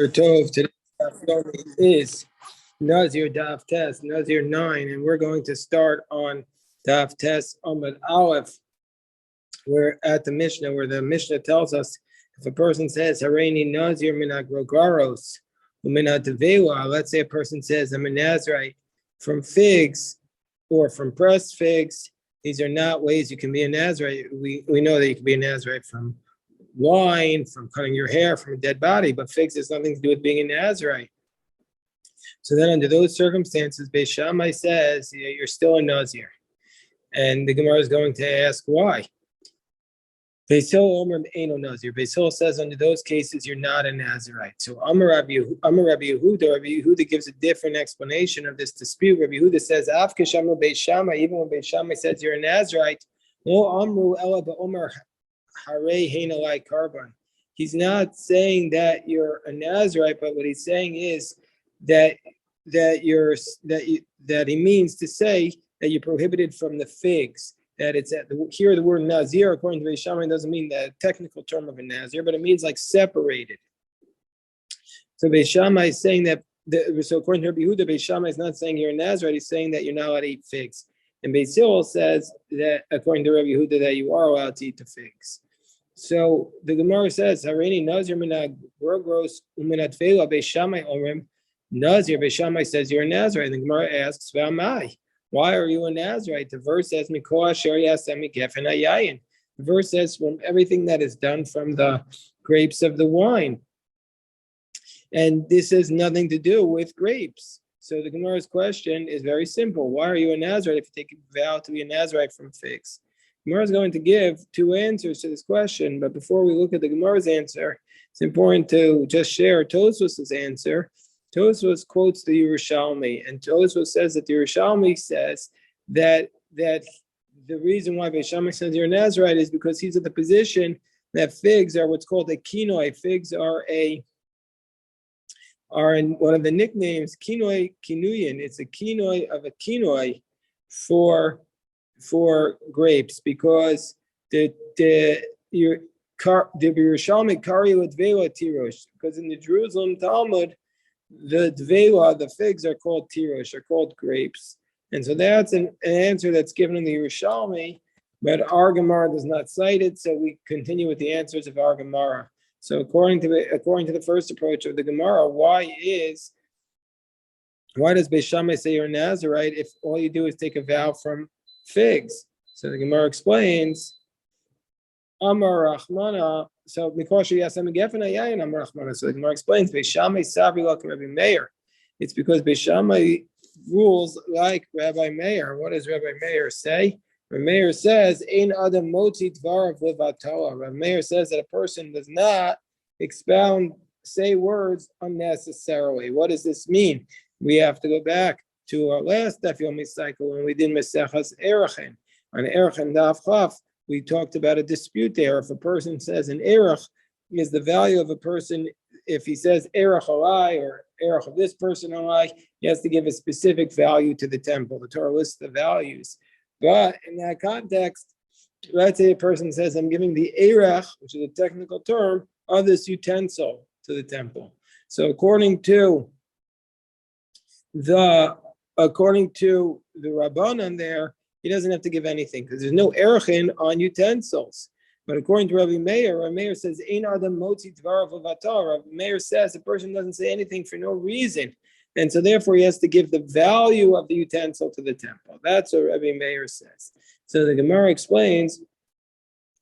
Tov. Today's daf is Nazir daf test, Nazir 9, and we're going to start on daf test Amud Aleph. We're at the Mishnah, where the Mishnah tells us if a person says Hareini Nazir min agrogaros min atavela, let's say a person says I'm a Nazirite from figs or from pressed figs. These are not ways you can be a Nazirite. We know that you can be a Nazirite from wine, from cutting your hair, from a dead body, but figs has nothing to do with being a Nazirite. So then under those circumstances, Beis Shammai says you're still a Nazir. And the Gemara is going to ask why. Beis Hillel Omer Eino Nazir. Beis Hillel says under those cases you're not a Nazirite. So Amar Rabbi Yehuda gives a different explanation of this dispute. Rabbi Yehuda says Afkesh Amar Beis Shammai, even when Beis Shammai says you're a Nazirite, Lo Amru Ela Ba'Omer Harei Heinalai Karban. He's not saying that you're a Nazirite, but what he's saying is that he means to say that you're prohibited from the figs. That it's here the word Nazir according to Beis Shammai doesn't mean the technical term of a Nazir, but it means like separated. So Beis Shammai is saying that. So according to Rabbi Yehuda, Beis Shammai is not saying you're a Nazirite. He's saying that you're not allowed to eat figs. And Beis Hillel says that according to Rabbi Yehuda that you are allowed to eat the figs. So the Gemara says, Hareini Nazir min agrogros umin atvela Beis Shammai omrim Nazir. Beis Shammai says you're a Nazirite. And the Gemara asks, V'amai, why are you a Nazirite? The verse says, Mikol asher yasem gefen hayayin. The verse says, from everything that is done from the grapes of the wine. And this has nothing to do with grapes. So the Gemara's question is very simple. Why are you a Nazirite if you take a vow to be a Nazirite from figs? Gemara is going to give two answers to this question, but before we look at the Gemara's answer, it's important to just share Tosfos' answer. Tosfos quotes the Yerushalmi, and Tosfos says that the Yerushalmi says that the reason why Beis Shammai says you're a Nazirite is because he's at the position that figs are what's called a kinoi. Figs are in one of the nicknames, kinoi kinuyin. It's a kinoi of a kinoi for grapes, because the Yerushalmi kari l'dvela tirosh, because in the Jerusalem Talmud the dvela, the figs, are called tirosh, are called grapes, and so that's an answer that's given in the Yerushalmi, but our Gemara does not cite it, so we continue with the answers of our Gemara. So according to the first approach of the Gemara, why does Beis Shammai say you're a Nazirite if all you do is take a vow from figs? So the Gemara explains, Amar Rachmana. So Mikosha Yasem Gefen Hayayin Amar Rachmana. So the Gemara explains, Beis Shammai Savri like Rabbi Meir. It's because Beis Shammai rules like Rabbi Meir. What does Rabbi Meir say? Rabbi Meir says, Ein Adam Motzi Dvarav Levatala. Rabbi Meir says that a person does not say words unnecessarily. What does this mean? We have to go back to our last Daf Yomi cycle when we did Mesechas Erechim. On Erechim Daf Chaf, we talked about a dispute there. If a person says an Erech is the value of a person, if he says Erech alai or Erech of this person alai, he has to give a specific value to the temple. The Torah lists the values. But in that context, let's say a person says, I'm giving the Erech, which is a technical term, of this utensil to the temple. So according to the Rabbanan there, he doesn't have to give anything because there's no erechin on utensils. But according to Rabbi Meir says, Ein Adam Motzi Dvarav Levatala. Rabbi Meir says a person doesn't say anything for no reason. And so therefore he has to give the value of the utensil to the temple. That's what Rabbi Meir says. So the Gemara explains,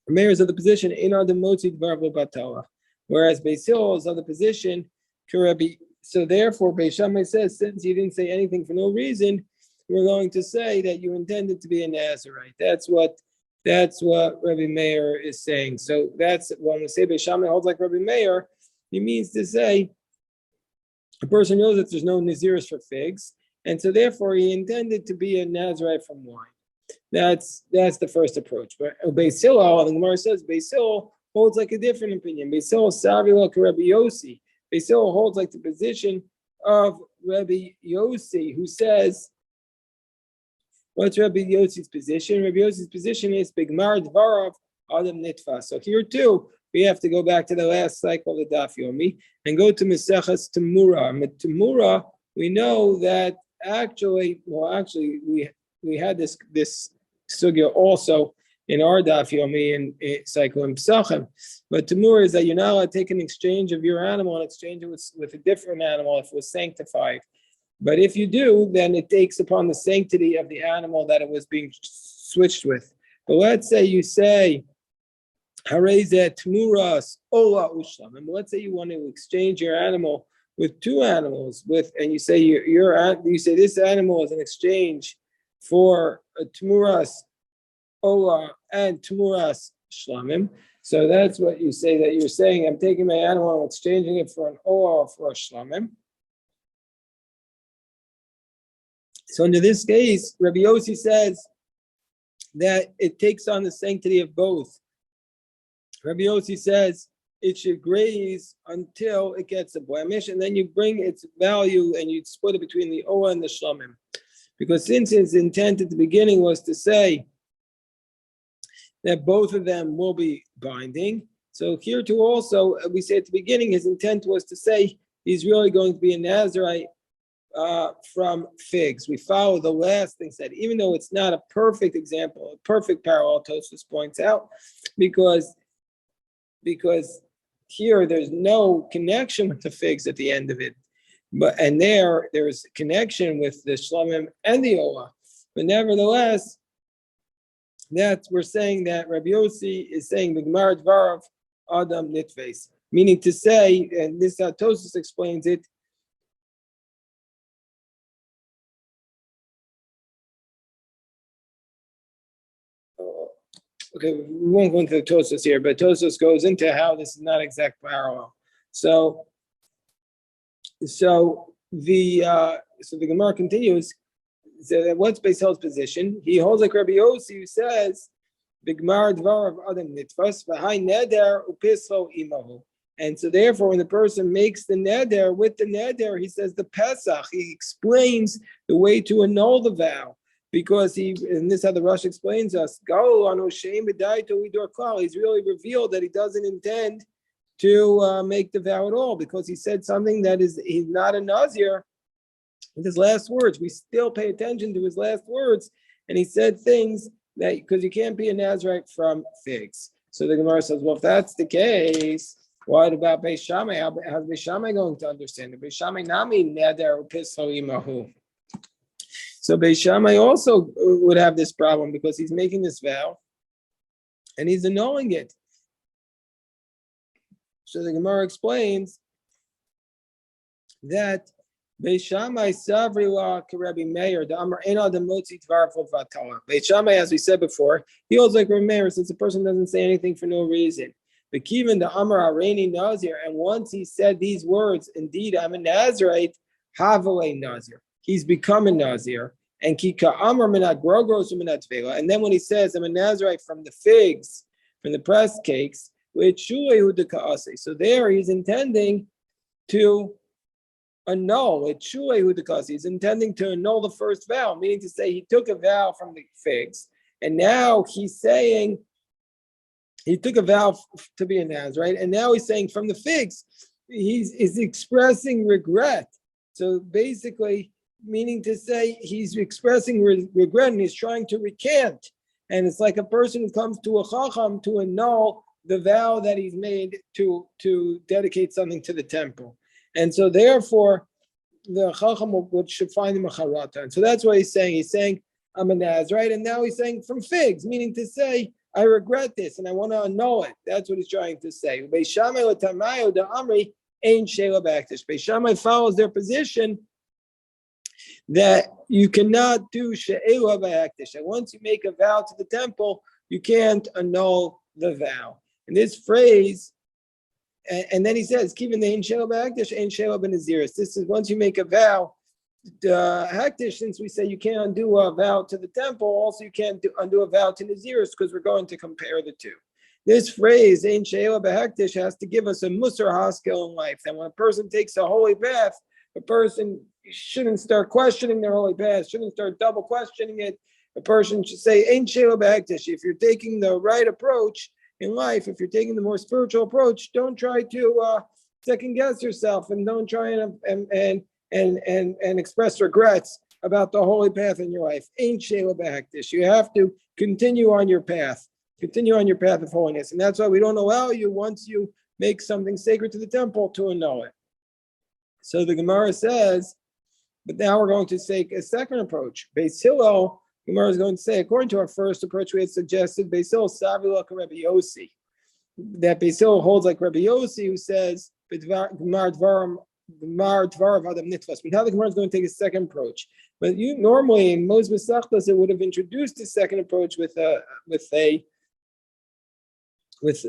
Meir is of the position, Ein Adam Motzi Dvarav Levatala. Whereas Beis Hillel is of the position, so therefore Beis Shammai says, since you didn't say anything for no reason, we're going to say that you intended to be a Nazirite. That's what Rabbi Meir is saying. So that's when we say Beis Shammai holds like Rabbi Meir, he means to say a person knows that there's no Naziris for figs, and so therefore he intended to be a Nazirite from wine. That's the first approach. But Beis Hillel, the Gemara says, Beis Hillel holds like a different opinion. Beis Hillel Savi like Rabbi Yossi. Beis Hillel holds like the position of Rabbi Yossi, who says, what's Rabbi Yossi's position? Rabbi Yossi's position is Bigmar Dvarav Adam Nitfa. So here too, we have to go back to the last cycle of the Daf Yomi and go to Maseches Temura. Temura, we know that actually, we had this sugya also in our Daf Yomi and cycle in Pesachim. But Temura is that you're not allowed to take an exchange of your animal and exchange it with a different animal if it was sanctified. But if you do, then it takes upon the sanctity of the animal that it was being switched with. But let's say you say, Harezet Tmuras Ola Ushlam. And let's say you want to exchange your animal with two animals, and you say you say this animal is an exchange for a Tmuras Ola and Tmuras Shlamim. So that's what you say, that you're saying, I'm taking my animal and exchanging it for an Ola or for a Shlamim. So under this case, Rabbi Yossi says that it takes on the sanctity of both. Rabbi Yossi says it should graze until it gets a blemish, and then you bring its value and you split it between the Ola and the Shlamim. Because since his intent at the beginning was to say that both of them will be binding, so here too also, we say at the beginning, his intent was to say he's really going to be a Nazirite from figs. We follow the last thing said, even though it's not a perfect example, a perfect parallel, Tosfos points out, because here there's no connection with the figs at the end of it, and there's connection with the Shlamim and the Ola. But nevertheless, that we're saying that Rabbi Yossi is saying the Gemara Dvarav Adam Nitves, meaning to say, and this how Tosfos explains it. Okay, we won't go into the Tosfos here, but Tosfos goes into how this is not exact parallel. So the Gemara continues. So what's Beis Hillel's position? He holds like Rabbi Yossi, who says, "The Gemara Dvar of Adam Nitfas v'hai neder upislo imahu." And so therefore, when the person makes the neder, with the neder, he says the Pesach. He explains the way to annul the vow. Because and this is how the Rush explains us, he's really revealed that he doesn't intend to make the vow at all, because he said something that he's not a Nazir with his last words. We still pay attention to his last words, and he said things that, because you can't be a Nazirite from figs. So the Gemara says, well, if that's the case, what about Beis Shammai? How's Beis Shammai going to understand it? Beis Shammai nami neder upislo imahu. So Beis Shammai also would have this problem, because he's making this vow and he's annulling it. So the Gemara explains that Beis Shammai savri la k'Rebbi Meir the Amar ein adam motzi dvar v'vatala. Beis Shammai, as we said before, he holds like Rebbi Meir, since the person doesn't say anything for no reason. But Kivan the Amar Areini Nazir, and once he said these words, indeed I'm a Nazirite, Havale Nazir. He's become a Nazir. And kika amar minat grogros minat tvela. And then when he says I'm a Nazirite from the figs, from the pressed cakes, with shulehu de kaase. So there he's intending to annul with shulehu de kaase. He's intending to annul the first vow, meaning to say he took a vow from the figs, and now he's saying he took a vow to be a Nazirite, and now he's saying from the figs, he's expressing regret. So basically, meaning to say he's expressing regret and he's trying to recant. And it's like a person who comes to a chacham to annul the vow that he's made to dedicate something to the temple. And so therefore, the chacham should find him a charata. And so that's what he's saying. He's saying, I'm a Nazirite, and now he's saying from figs, meaning to say, I regret this and I want to annul it. That's what he's trying to say. Beis Shammai l'tamayo da amri ein sheila b'akdish. Beis Shammai follows their position that you cannot do she'ela b'akdish. And once you make a vow to the temple, you can't annul the vow. And this phrase, and then he says, "Kiven the ein she'ela b'akdish, ein she'ela b'naziris." This is once you make a vow. Hakdish, since we say you can't undo a vow to the temple, also you can't undo a vow to Naziris, because we're going to compare the two. This phrase, Ein She'ela B'Hakdish, has to give us a Musar Haskel in life. That when a person takes a holy bath, a person shouldn't start questioning their holy bath, shouldn't start double questioning it. A person should say, Ein She'ela B'Hakdish. If you're taking the right approach, in life, if you're taking the more spiritual approach, don't try to second guess yourself, and don't try and express regrets about the holy path in your life. Ain't shayla behektish. You have to continue on your path. Continue on your path of holiness. And that's why we don't allow you, once you make something sacred to the temple, to annul it. So the Gemara says, but now we're going to take a second approach. Beis Hillel, Gemara is going to say, according to our first approach, we had suggested Beis Hillel Savi like Rabbi Yossi. That Beis Hillel holds like Rabbi Yossi, who says, Gemara Dvarim Adam Nitvas. But now the Gemara is going to take a second approach. But normally in most Masechtas, it would have introduced the second approach with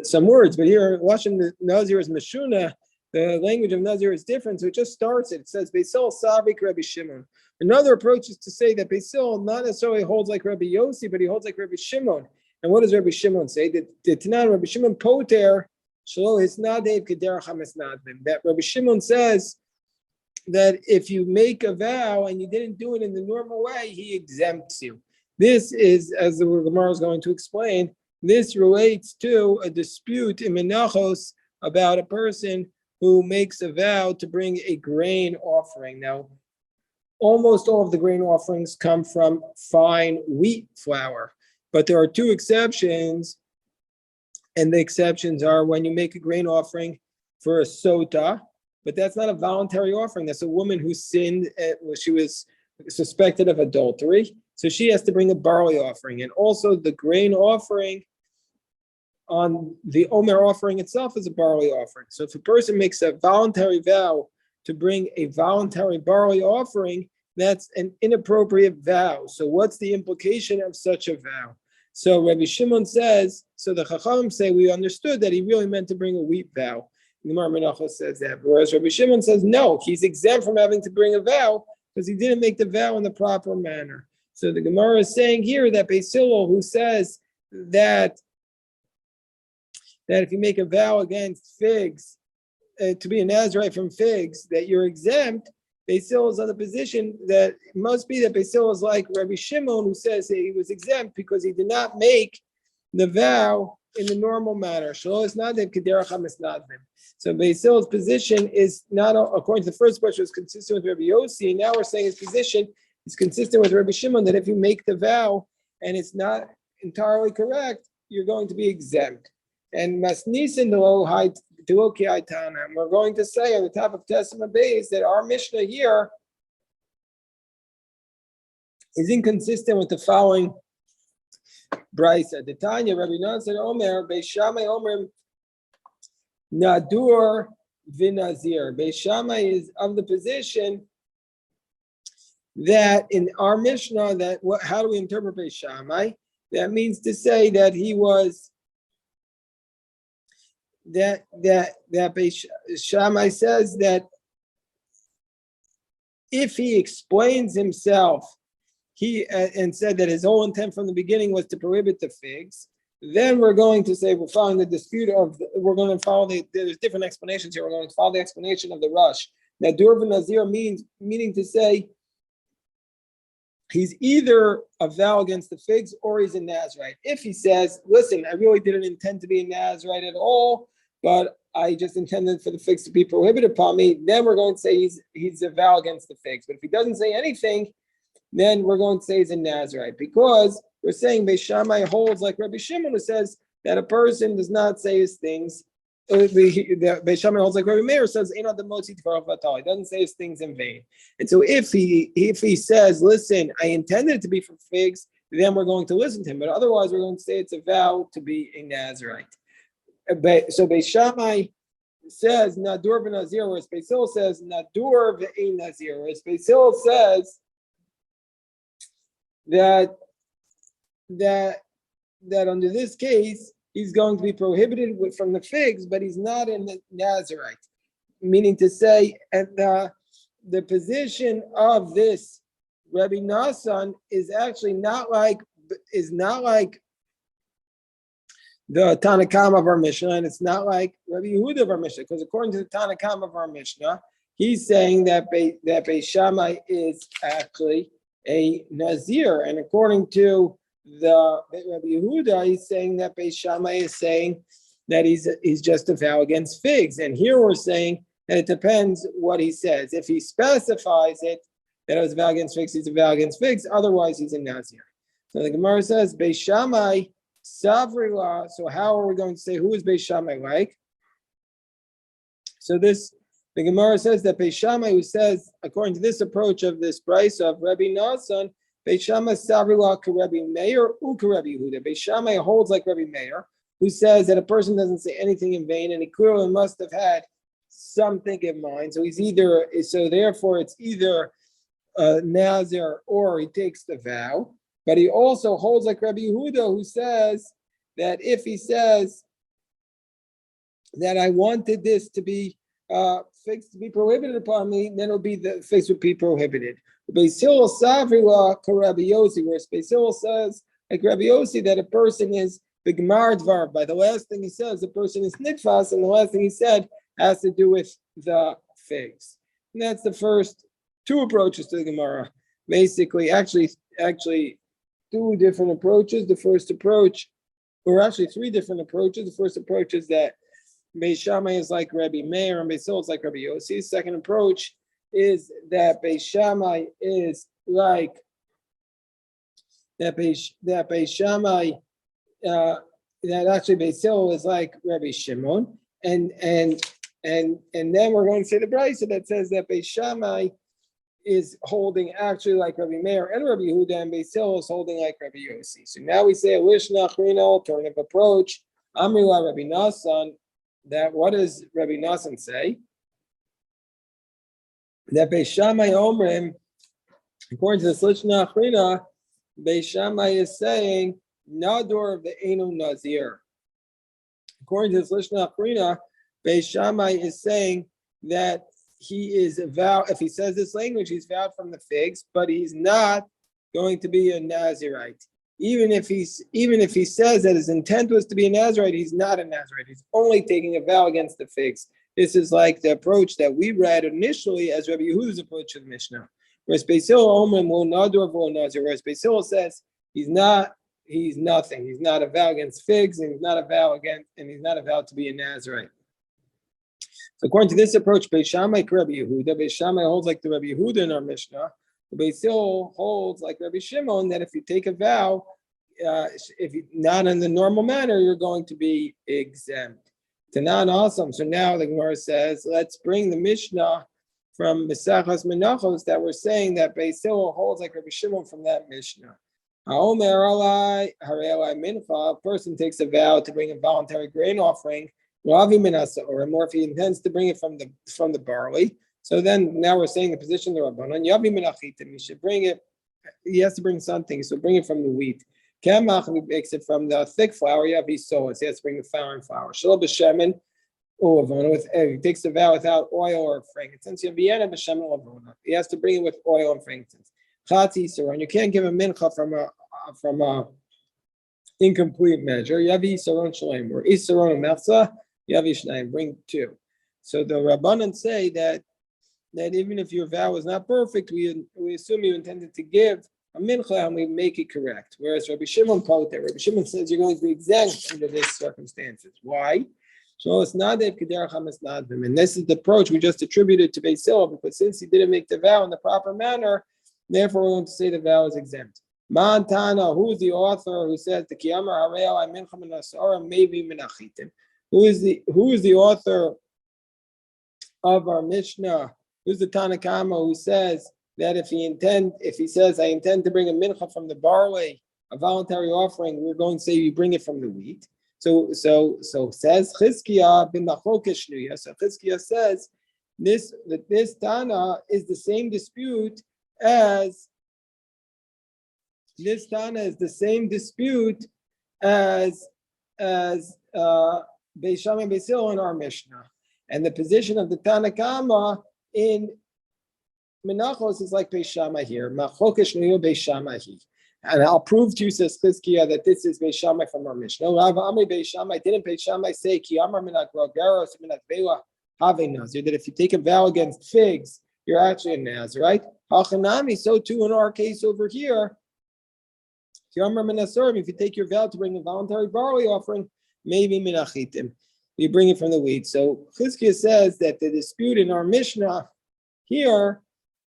some words. But here, watching the Nazir is Meshuna, the language of Nazir is different, so it just starts it. It says Beis Hillel Savik Rabbi Shimon. Another approach is to say that Beis Hillel not necessarily holds like Rabbi Yossi, but he holds like Rabbi Shimon. And what does Rabbi Shimon say? That Rabbi Shimon Poter Shelo Hisnadev Kederach HaMisnadvim. That Rabbi Shimon says that if you make a vow and you didn't do it in the normal way, he exempts you. This is, as the Gemara is going to explain, this relates to a dispute in Menachos about a person who makes a vow to bring a grain offering. Now, almost all of the grain offerings come from fine wheat flour, but there are two exceptions, and the exceptions are when you make a grain offering for a sota, but that's not a voluntary offering. That's a woman who sinned, she was suspected of adultery, so she has to bring a barley offering. And also the grain offering on the Omer offering itself is a barley offering. So if a person makes a voluntary vow to bring a voluntary barley offering, that's an inappropriate vow. So what's the implication of such a vow? So Rabbi Shimon says, so the Chachamim say we understood that he really meant to bring a wheat vow. Gemara Menachos says that. Whereas Rabbi Shimon says, no, he's exempt from having to bring a vow because he didn't make the vow in the proper manner. So the Gemara is saying here that Beis Hillel, who says that if you make a vow against figs, to be a Nazirite from figs, that you're exempt, Beis Hillel is on the position that it must be that Beis Hillel is like Rabbi Shimon, who says that he was exempt because he did not make the vow in the normal manner. So Beis Hillel's position is not, according to the first question, is consistent with Rabbi Yossi. Now we're saying his position is consistent with Rabbi Shimon, that if you make the vow and it's not entirely correct, you're going to be exempt. And Masnisin we're going to say on the top of Testament base that our Mishnah here is inconsistent with the following brisa. The Tanya, Rabbi Nazir Omer, Beis Shammai Omer Nadur v'Nazir. Beis Shammai is of the position that in our Mishnah, that how do we interpret Beis Shammai? That means to say that he was that Beis Shammai says that if he explains himself, and said that his whole intent from the beginning was to prohibit the figs, then we're going to say we're following the dispute of, we're going to follow there's different explanations here. We're going to follow the explanation of the Rush. Now, Dur Nazir meaning to say he's either a vow against the figs or he's a Nazirite. If he says, listen, I really didn't intend to be a Nazirite at all, but I just intended for the figs to be prohibited upon me, then we're going to say he's a vow against the figs. But if he doesn't say anything, then we're going to say he's a Nazirite, because we're saying Beis Shammai holds like Rabbi Shimon, who says that a person does not say his things. Beis Shammai holds like Rabbi Meir, says he doesn't say his things in vain. And so if he says, listen, I intended it to be for figs, then we're going to listen to him. But otherwise, we're going to say it's a vow to be a Nazirite. So Beis Shammai says Nadur v'Nazir, whereas Beis Hillel says Nadur v'Ein Nazir, whereas Beis Hillel says that under this case he's going to be prohibited from the figs, but he's not in the Nazirite. Meaning to say, and the position of this Rabbi Nassan is actually not like the Tanakam of our Mishnah, and it's not like Rabbi Yehuda of our Mishnah, because according to the Tanakam of our Mishnah, he's saying that Beis Shammai is actually a Nazir, and according to the Rabbi Yehuda, he's saying that Beis Shammai is saying that he's just a vow against figs. And here we're saying that it depends what he says. If he specifies it, that it was a vow against figs, he's a vow against figs. Otherwise, he's a Nazir. So the Gemara says, Beis Shammai, Savrila. So how are we going to say who is Beis Shammai like? So the Gemara says that Beis Shammai, who says, according to this approach of this price of Rabbi Nasan, Beis Shammai Savrila ka Rabbi Meir u ka Rabbi Yehuda. Beis Shammai holds like Rabbi Meir, who says that a person doesn't say anything in vain, and he clearly must have had something in mind. So therefore it's either Nazir or he takes the vow. But he also holds like Rabbi Yehuda, who says that if he says that I wanted this to be figs to be prohibited upon me, then it'll be the figs would be prohibited. Beis Hillel Savrila ka Rabbi Yossi, whereas Beis Hillel says like Rabbi Yossi that a person is b'gemar dvar. By the last thing he says, the person is nitfas, and the last thing he said has to do with the figs. And that's the first two approaches to the Gemara. Basically, actually, two different approaches. The first approach, or actually three different approaches. The first approach is that Beis Shammai is like Rabbi Meir and Beis Hillel is like Rabbi Yossi. Second approach is that Beis Shammai is like that Beis Shammai that actually Beis Hillel is like Rabbi Shimon, and then we're going to say the brayso that says that Beis Shammai is holding actually like Rabbi Meir and Rabbi Yehuda, and Beis Hillel is holding like Rabbi Yossi. So now we say a lishna achrina, alternative approach. Amrila Rabbi Nasan. That what does Rabbi Nasan say? That Beis Shammai Omrim, according to the lishna achrina, Beis Shammai is saying Nador of the Eno Nazir. According to this lishna achrina, Beis Shammai is saying that he is a vow. If he says this language, he's vowed from the figs, but he's not going to be a Nazirite. Even if he says that his intent was to be a Nazirite, he's not a Nazirite. He's only taking a vow against the figs. This is like the approach that we read initially as Rabbi Yehuda's approach to the Mishnah. Whereas Beis Hillel Omrim lo Nador v'lo Nazir. Whereas Beis Hillel says he's nothing. He's not a vow against figs, and he's not a vow to be a Nazirite. So according to this approach, Beis Shammai Rabbi Yehuda, Beis Shammai holds like the Rabbi Yehuda in our Mishnah. Beis Hillel holds like Rabbi Shimon that if you take a vow, if you, not in the normal manner, you're going to be exempt. Tanan awesome. So now the Gemara says, let's bring the Mishnah from Mesachos Menachos that we're saying that Beis Hillel holds like Rabbi Shimon from that Mishnah. A person takes a vow to bring a voluntary grain offering, or if he intends to bring it from the barley. So then now we're saying the position of the Rabbanan, he should bring it, he has to bring something, so bring it from the wheat. Kemach, he makes it from the thick flour, yavi so he has to bring the flour and flour. Shalom b'shemen, he takes the vow without oil or frankincense. He has to bring it with oil and frankincense. And you can't give a mincha from a incomplete measure. Yavi saron shalem, or isaron mechza, yavi shnayim, bring two. So the Rabbanan say that even if your vow is not perfect, we assume you intended to give a mincha and we make it correct. Whereas Rabbi Shimon says you're going to be exempt under these circumstances. Why? So it's not that and this is the approach we just attributed to Beis Hillel, because since he didn't make the vow in the proper manner, therefore we're going to say the vow is exempt. Ma'antana, who is the author who says the Kiyamar Harei I mincha min asara maybe minachitim? Who is the author of our Mishnah? Who's the Tanakama who says that if he says I intend to bring a mincha from the barley, a voluntary offering, we're going to say you bring it from the wheat. So says Chizkiah bin Machokesh Shnuya. So Chizkiah says this Tana is the same dispute as Beis Shammai and Beis Hillel in our Mishnah. And the position of the Tanakama in Menachos is like Beis Shammai here. Machokesh Shnuya Beis Shammai. And I'll prove to you, says Chizkiah, that this is Beis Shammai from our Mishnah. Rav Amri Beis Shammai, didn't Beis Shammai say Ki Amar Minat Grogeros Minat Vela Have Nazir, that if you take a vow against figs, you're actually a Nazir, right? Hachanami, so too in our case over here. If you take your vow to bring a voluntary barley offering, maybe minachitim. You bring it from the wheat. So Chizkiah says that the dispute in our Mishnah here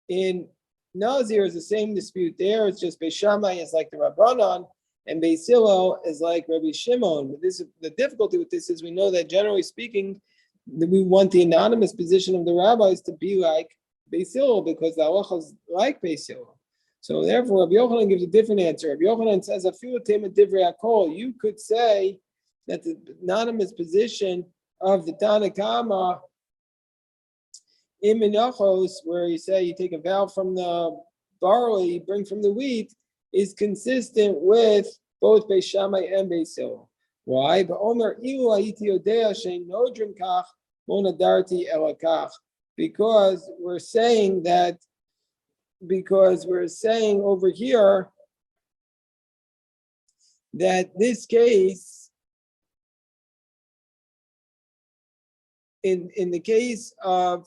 in Nazir is the same dispute there. It's just Beis Shammai is like the Rabbanan, and Beis Hillel is like Rabbi Shimon. But the difficulty with this is we know that generally speaking, we want the anonymous position of the rabbis to be like Beis Hillel because the halacha is like Beis Hillel. So therefore, Rabbi Yochanan gives a different answer. Rabbi Yochanan says, "Afilu tema divrei hakol." You could say that the anonymous position of the Tana Kama in Menachos, where you say you take a vow from the barley, you bring from the wheat, is consistent with both Beis Shammai and Beis Hillel. Why? Because we're saying over here that this case, in the case of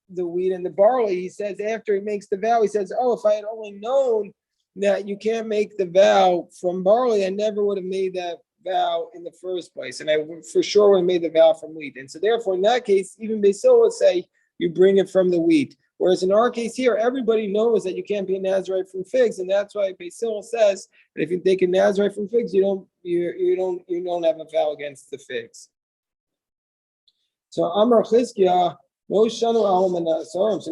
the wheat and the barley, he says after he makes the vow, he says, "Oh, if I had only known that you can't make the vow from barley, I never would have made that vow in the first place, and I for sure would have made the vow from wheat." And so therefore, in that case, even Beis Hillel would say you bring it from the wheat. Whereas in our case here, everybody knows that you can't be a Nazirite from figs, and that's why Beis Hillel says that if you take a Nazirite from figs, you don't have a vow against the figs. So Amar Chizkiah, so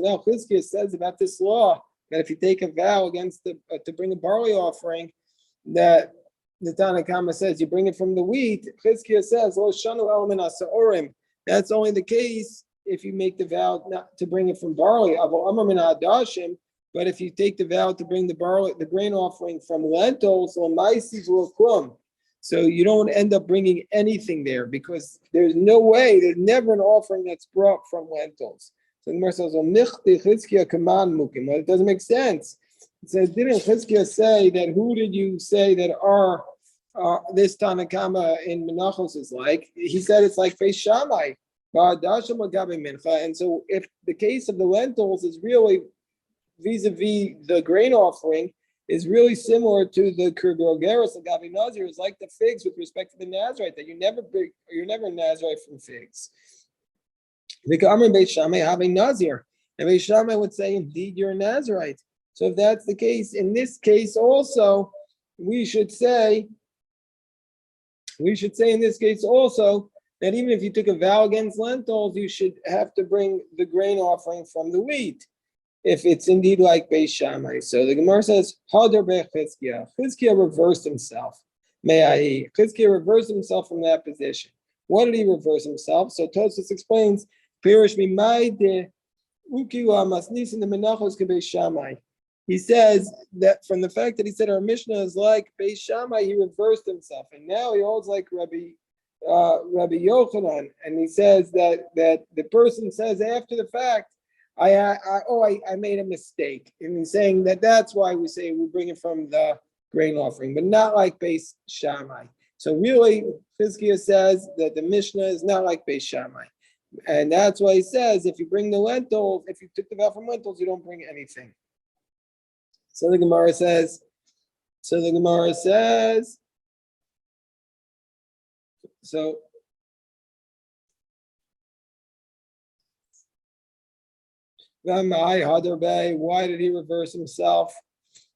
now Chizkiah says about this law that if you take a vow against to bring a barley offering, that the Tana Kama says you bring it from the wheat. Chizkiah says Lo shanu el min ha'sa'orim. That's only the case if you make the vow not to bring it from barley. But if you take the vow to bring the grain offering from lentils, so you don't end up bringing anything there because there's never an offering that's brought from lentils. So the Gemara says, well, it doesn't make sense. It says, didn't Chizkiah say that? Who did you say that this Tana Kama in Menachos is like? He said it's like Beis Shammai. And so if the case of the lentils is really vis-a-vis the grain offering, is really similar to the Kurgogeris and Gabi Nazir, is like the figs with respect to the Nazirite, that you're never a Nazirite from figs. The Amr Beis Shammai having Nazir, and Beis Shammai would say, indeed, you're a Nazirite. So if that's the case, in this case also, we should say in this case also that even if you took a vow against lentils, you should have to bring the grain offering from the wheat, if it's indeed like Beis Shammai. So the Gemara says, Hadar be'Chizkiah. Chizkiah reversed himself. Chizkiah reversed himself from that position. What did he reverse himself? So Tosfos explains, Pirish mimayde ukiwa masnisin the menachos ke Beis Shammai. He says that from the fact that he said our Mishnah is like Beis Shammai, he reversed himself, and now he holds like Rabbi Yochanan, and he says that the person says after the fact, I made a mistake. And he's saying that's why we say we bring it from the grain offering, but not like Beis Shammai. So really, Chizkiah says that the Mishnah is not like Beis Shammai. And that's why he says if you bring the lentils, if you took the vow from lentils, you don't bring anything. So the Gemara says, why did he reverse himself?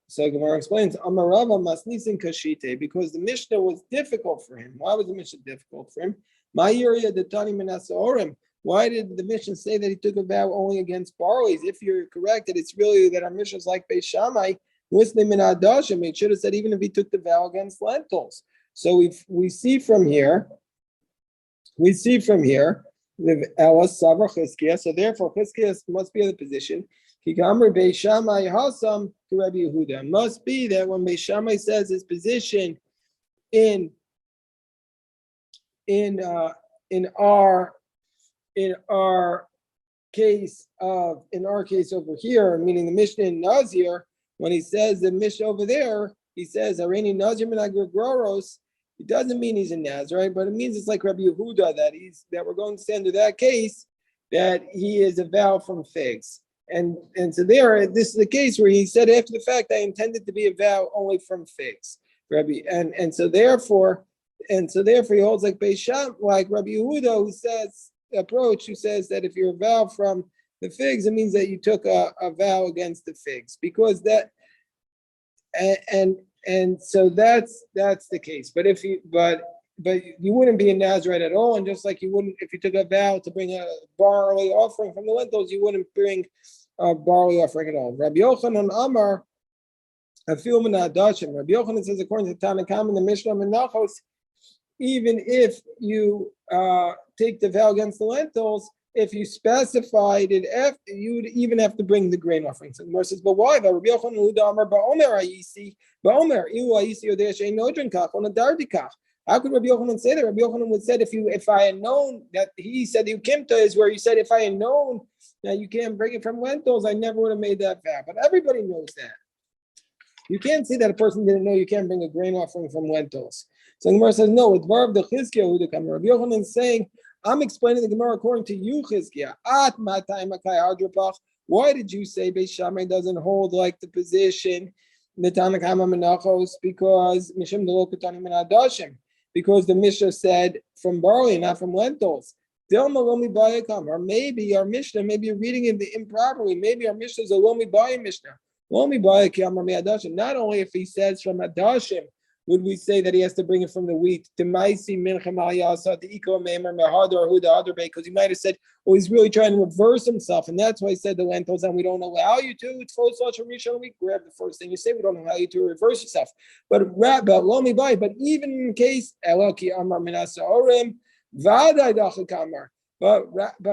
So Gemara explains, Amarava masnisin kashite, because the Mishnah was difficult for him. Why was the Mishnah difficult for him? Why did the Mishnah say that he took a vow only against barleys? If you're correct that it's really that our Mishnah is like Beis Shammai, it should have said even if he took the vow against lentils. So we see from here. The Ella Sabra Chizkiah. So therefore, Chizkiah must be in the position. Kikamar Beis Shammai Hasam to Rabbi Yehuda. Must be that when Beis Shammai says his position in our case over here, meaning the Mishnah in Nazir, when he says the Mishnah over there, he says Hareini Nazir Minagir Groros. It doesn't mean he's a Nazirite, but it means it's like Rabbi Yehuda that we're going to say under that case that he is a vow from figs. And so there, this is the case where he said after the fact, I intended to be a vow only from figs, Rabbi, and so therefore he holds like Beis Shammai, like Rabbi Yehuda, who says that if you're a vow from the figs, it means that you took a vow against the figs, because that and so that's the case. But you wouldn't be a Nazirite at all, and just like you wouldn't if you took a vow to bring a barley offering from the lentils, you wouldn't bring a barley offering at all. Rabbi Yochanan Amar, a film in Adashim. Rabbi Yochanan says, according to Tanna Kamma in the Mishnah Menachos, even if you take the vow against the lentils, if you specified it after, you would even have to bring the grain offering. So the Gemara says, but why? Rabbi Yochanan Huda Amar Ba'omer Ayisi, Ba'omer Ilu Ayisi Yodei Shein Nodrin Kach on a Dardikach. How could Rabbi Yochanan say that? Rabbi Yochanan would said if I had known that he said Ukimta is where you said if I had known that you can't bring it from lentils, I never would have made that vow. But everybody knows that. You can't say that a person didn't know you can't bring a grain offering from lentils. So the Gemara says, no, it's Bar of the Chizkiah who come. Rabbi Yochanan is saying, I'm explaining the Gemara according to you, Chizkiah. Why did you say Beis Shammai doesn't hold like the position the Tanna Kamma Menachos? Because Mishum Delo Katanim and Adashim. Because the Mishnah said from barley, not from lentils. Or maybe our Mishnah, maybe you're reading it improperly. Maybe our Mishnah is a Lomi Baya Mishnah. Not only if he says from Adashim, would we say that he has to bring it from the wheat? Because he might have said, oh, he's really trying to reverse himself, and that's why he said the lentils, and we don't allow you to. It's full such a rishon. We grab the first thing you say. We don't allow you to reverse yourself. But even in case but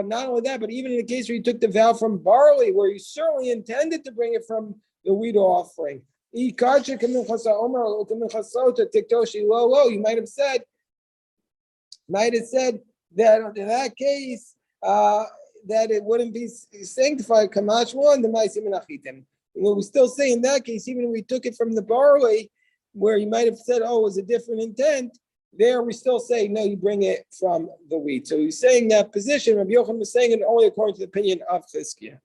not only that, but even in the case where you took the vow from barley, where you certainly intended to bring it from the wheat offering. You might have said that in that case that it wouldn't be sanctified. Kamash one the ma'asim menachitim. We still say in that case, even if we took it from the barley, where you might have said, oh, it was a different intent. There we still say no, you bring it from the wheat. So he's saying that position. Rabbi Yochanan was saying it only according to the opinion of Chizkiah.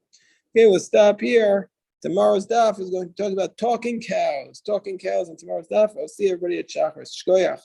Okay, we'll stop here. Tomorrow's daf is going to talk about talking cows. Talking cows in tomorrow's daf. I'll see everybody at Shachar. Shkoyach.